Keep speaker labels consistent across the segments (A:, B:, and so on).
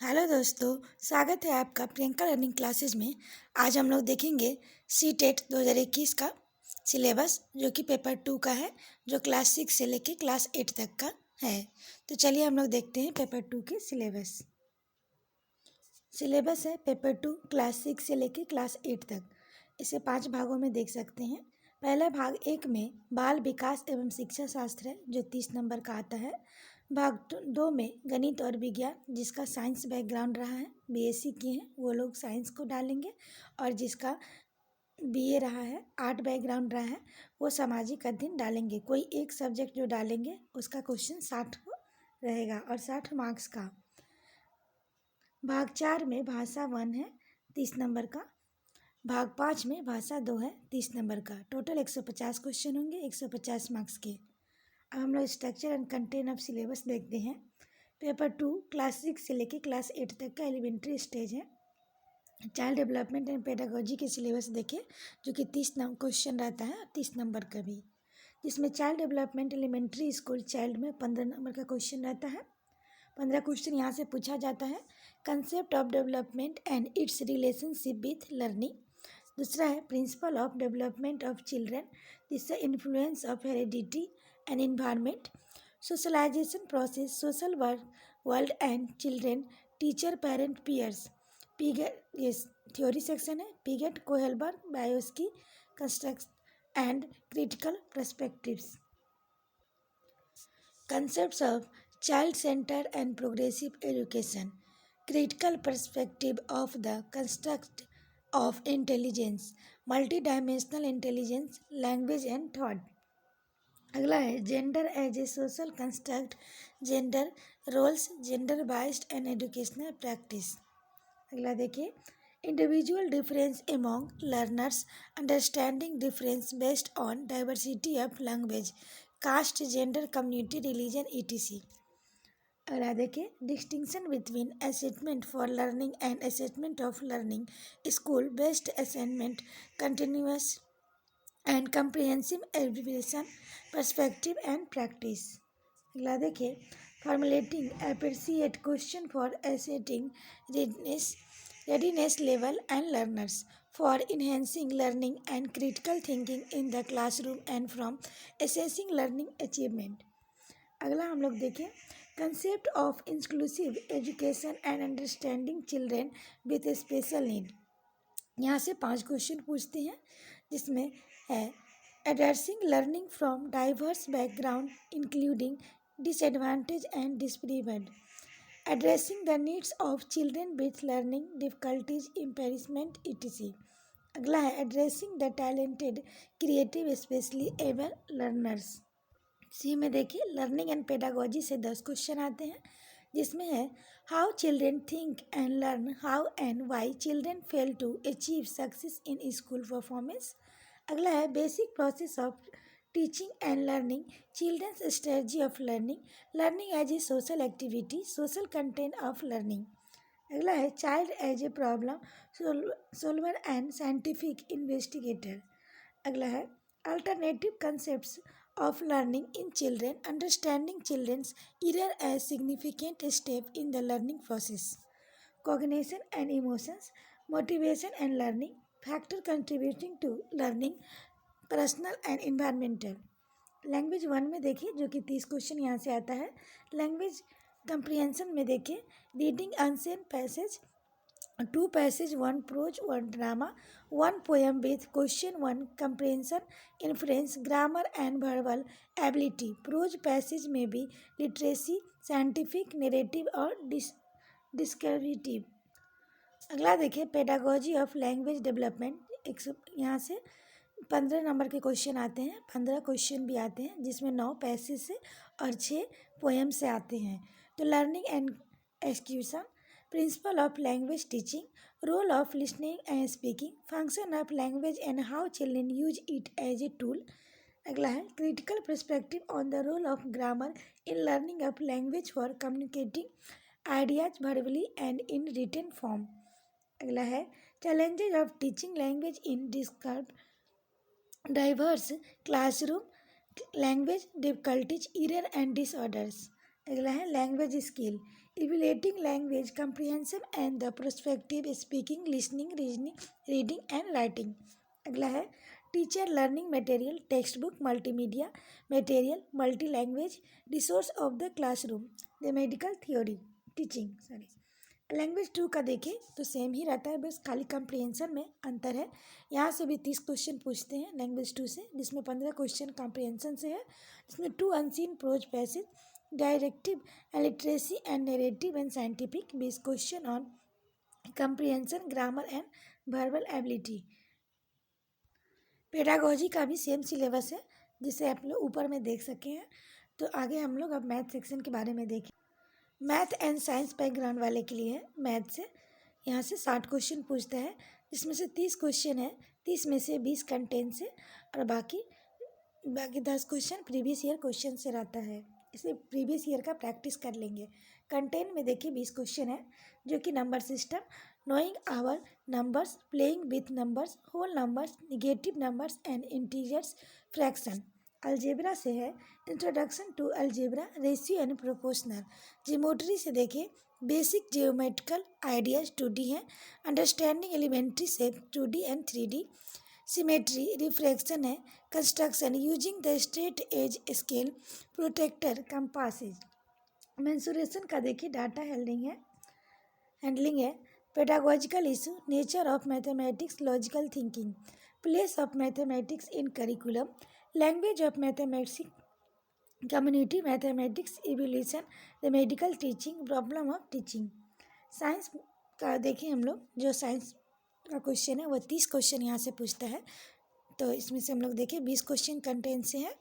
A: Hello दोस्तों, स्वागत है आपका प्रियंका लर्निंग क्लासेस में। आज हम लोग देखेंगे सी टेट 2021 का सिलेबस, जो कि पेपर 2 का है, जो क्लास 6 से लेके क्लास 8 तक का है। तो चलिए हम लोग देखते हैं पेपर 2 के सिलेबस। सिलेबस है पेपर 2 क्लास 6 से लेके क्लास 8 तक। इसे 5 भागों में देख सकते हैं। पहला भाग 1 में बाल विकास एवं शिक्षा शास्त्र है, जो 30 नंबर का आता है। भाग 2 में गणित और विज्ञान, जिसका साइंस बैकग्राउंड रहा है, बीएससी किए हैं वो लोग साइंस को डालेंगे, और जिसका बीए रहा है, आर्ट बैकग्राउंड रहा है, वो सामाजिक अध्ययन डालेंगे। कोई एक सब्जेक्ट जो डालेंगे उसका क्वेश्चन 60 रहेगा और 60 मार्क्स का। भाग 4 में भाषा 1 है 30 नंबर का। भाग 5 में भाषा 2 है 30 नंबर का। टोटल 150 क्वेश्चन होंगे 150 मार्क्स के। अब हम लोग structure and content of syllabus देखते हैं। पेपर 2 क्लास 6 से लेके क्लास 8 तक का एलिमेंट्री स्टेज है। चाइल्ड डेवलपमेंट एंड पेडागोजी के सिलेबस देखें, जो कि 30 क्वेश्चन रहता है, 30 नंबर का भी, जिसमें child development elementary school child में 15 नंबर का क्वेश्चन रहता है। 15 क्वेश्चन यहाँ से पूछा जाता है। Concept of development and its relationship with learning. दूसरा है principle of development of children. तीसरा influence of heredity and environment. Socialisation process, social world and children, teacher parent peers. Piaget ये थ्योरी सेक्शन है। Piaget, Kohlberg, Vygotsky, construct and critical perspectives. Concepts of child-centered and progressive education. Critical perspective of the construct of intelligence. Multidimensional intelligence, language and thought. अगला है gender as a social construct, gender roles, gender biased and educational practice. अगला देखिए, individual difference among learners, understanding difference based on diversity of language, caste, gender, community, religion, ETC. अगला देखिए, distinction between assessment for learning and assessment of learning, school based assessment, continuous and comprehensive evaluation, perspective and practice। अगला देखिए, formulating appropriate question for assessing readiness level and learners, for enhancing learning and critical thinking in the classroom and from assessing learning achievement। अगला हम लोग देखें, concept of inclusive education and understanding children with special need. यहाँ से 5 question पूछते हैं, जिसमें है addressing learning from diverse background including disadvantage and disprivileged, addressing the needs of children with learning difficulties, impairment, ETC. अगला है addressing the talented creative specially able learners. C में देखिए, लर्निंग एंड पेडागोजी से 10 question आते हैं, जिसमें है how children think and learn, how and why children fail to achieve success in school performance. अगला है basic process of teaching and learning, children's strategy of learning, learning as a social activity, social content of learning. अगला है child as a problem solver and scientific investigator. अगला है alternative concepts of learning in children, understanding children's error as significant step in the learning process, cognition and emotions, motivation and learning, factor contributing to learning, personal and environmental। Language 1 में देखिए, जो कि 30 question यहाँ से आता है। Language comprehension में देखिए, reading unseen passage, 2 passage, 1 prose, 1 drama, 1 poem with question, 1 comprehension, inference, grammar and verbal ability. Prose passage में भी लिटरेसी, साइंटिफिक, नरेटिव और डिस्क्रिप्टिव। अगला देखिए, पेडागोजी ऑफ लैंग्वेज डेवलपमेंट। यहाँ से 15 नंबर के क्वेश्चन आते हैं, 15 क्वेश्चन भी आते हैं, जिसमें 9 पैसेज से और 6 पोएम से आते हैं। तो learning and execution, principle of language teaching, role of listening and speaking, function of language and how children use it as a tool. अगला है critical perspective on the role of grammar in learning of language for communicating ideas verbally and in written form. अगला है challenges of teaching language in describe diverse classroom, language difficulties, error and disorders. अगला है language skill, evaluating language comprehension and the prospective speaking, listening, reading and writing. अगला है teacher learning material, text book, multimedia material, multi language resource of the classroom, the medical theory teaching sorry. Language 2 का देखें तो same ही रहता है, बस खाली comprehension में अंतर है। यहाँ से भी 30 क्वेश्चन पूछते हैं लैंग्वेज 2 से, जिसमें 15 क्वेश्चन कॉम्प्रिहेंशन से है, जिसमें 2 unseen prose passage, directive literacy and narrative and scientific, 20 question on comprehension, grammar and verbal ability. Pedagogy का भी सेम सिलेबस है, जिसे आप लोग ऊपर में देख सके हैं। तो आगे हम लोग अब मैथ सेक्शन के बारे में देखें। मैथ एंड साइंस बैकग्राउंड वाले के लिए है। मैथ से यहाँ से 60 क्वेश्चन पूछता है, जिसमें से 30 क्वेश्चन है, 30 में से 20 कंटेंट से और बाकी 10 क्वेश्चन प्रीवियस ईयर क्वेश्चन से रहता है। इसे प्रीवियस ईयर का प्रैक्टिस कर लेंगे। कंटेंट में देखिए 20 क्वेश्चन है, जो कि number system, knowing our numbers, playing with numbers, whole numbers, negative numbers and integers, fraction. Algebra से है introduction to algebra, ratio and proportional. Geometry से देखिए बेसिक जियोमेट्रिकल आइडियाज 2D है, understanding elementary shape 2D and 3D। Symmetry refraction है, construction using the straight edge scale, protractor, compasses. Mensuration का देखिए data handling है, pedagogical issue, nature of mathematics, logical thinking, place of mathematics in curriculum, language of mathematics, community mathematics, evolution, the medical teaching, problem of teaching. Science का देखें हम लोग, जो science का question है वो 30 क्वेश्चन यहाँ से पूछता है। तो इसमें से हम लोग देखें 20 क्वेश्चन कंटेंट से है।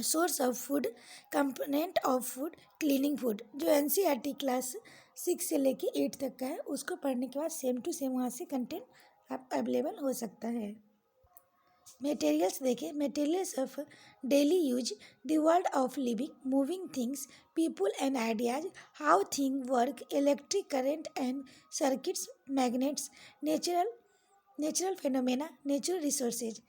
A: Source of food, component of food, cleaning food, जो एनसीईआरटी क्लास 6 से लेके 8 तक का है, उसको पढ़ने के बाद सेम टू सेम वहाँ से कंटेंट आप अवेलेबल हो सकता है। मटेरियल्स देखें, materials of daily use, the world of living, moving things, people and ideas, how thing work, electric current and circuits, magnets, natural phenomena, natural resources.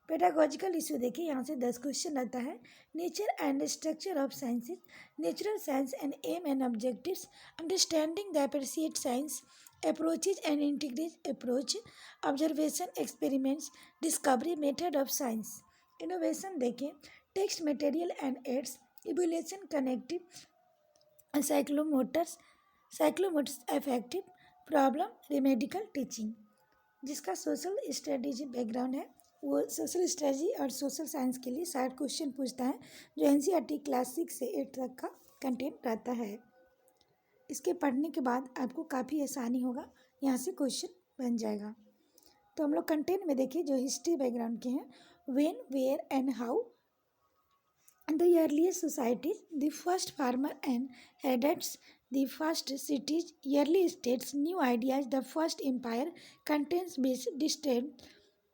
A: Pedagogical issue देखिए, यहाँ से 10 क्वेश्चन आता है। Nature and structure of sciences, natural science and aim and objectives, understanding the appreciate science, approaches and integrate approach, observation, experiments, discovery, method of science। innovation देखें, text material and aids, evaluation, connective, cyclomotors effective, problem, remedial teaching। जिसका social strategy background है, वो social strategy और social science के लिए 60 question पूछता है, जो एनसीईआरटी क्लास 6 से 8 तक का कंटेंट रहता है। इसके पढ़ने के बाद आपको काफ़ी आसानी होगा, यहाँ से क्वेश्चन बन जाएगा। तो हम लोग कंटेंट में देखिए जो हिस्ट्री बैकग्राउंड के हैं, when, where and how, the earliest societies, the first farmer and herders, the first cities, early states, new ideas, the first empire, contents based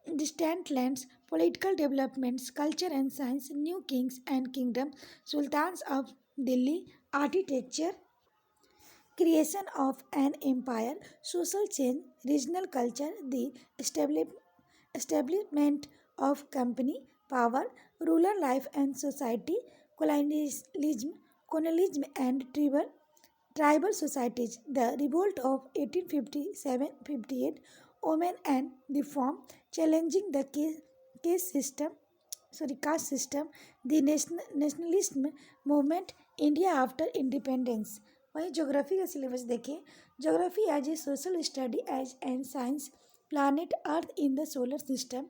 A: distant lands, political developments, culture and science, new kings and kingdom, sultans of Delhi, architecture, creation of an empire, social change, regional culture, the establishment of company, power, rural life and society, colonialism and tribal societies, the revolt of 1857-58, women and reform, challenging the caste system, the nationalist movement, India after independence। वहीं geography का syllabus देखें, geography as a social study as and science, planet earth in the solar system,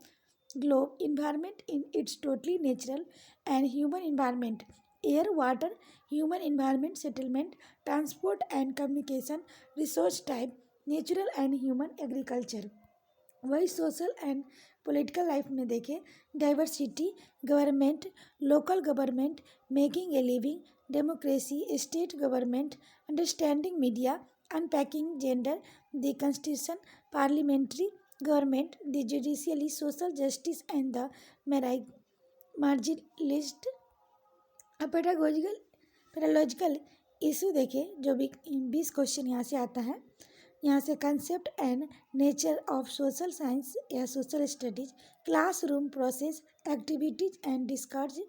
A: globe, environment in its totally natural and human environment, air, water, human environment, settlement, transport and communication, resource type, natural and human agriculture. वही social and political life में देखें, diversity, government, local government, making a living, democracy, state government, understanding media, unpacking gender, the constitution, parliamentary government, the judicially, social justice and the marginalist. Pedagogical issue देखें, जो भी 20 question यहाँ से आता है। यहाँ से concept and nature of social science या social studies, classroom process, activities and discourse,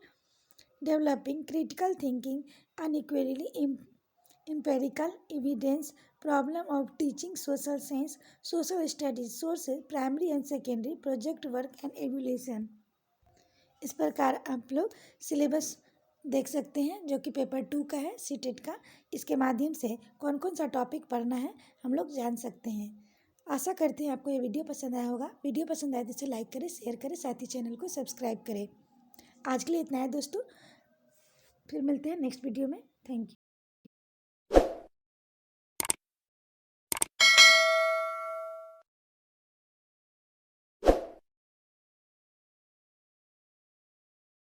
A: developing critical thinking, unequally empirical evidence, problem of teaching social science, social studies, sources, primary and secondary, project work and evaluation। इस प्रकार आप लोग syllabus देख सकते हैं जो कि पेपर 2 का है सीटेट का। इसके माध्यम से कौन कौन सा टॉपिक पढ़ना है हम लोग जान सकते हैं। आशा करते हैं आपको ये वीडियो पसंद आया होगा। वीडियो पसंद आए तो इसे लाइक करें, शेयर करें, साथ ही चैनल को सब्सक्राइब करें। आज के लिए इतना है दोस्तों, फिर मिलते हैं नेक्स्ट वीडियो में। Thank you.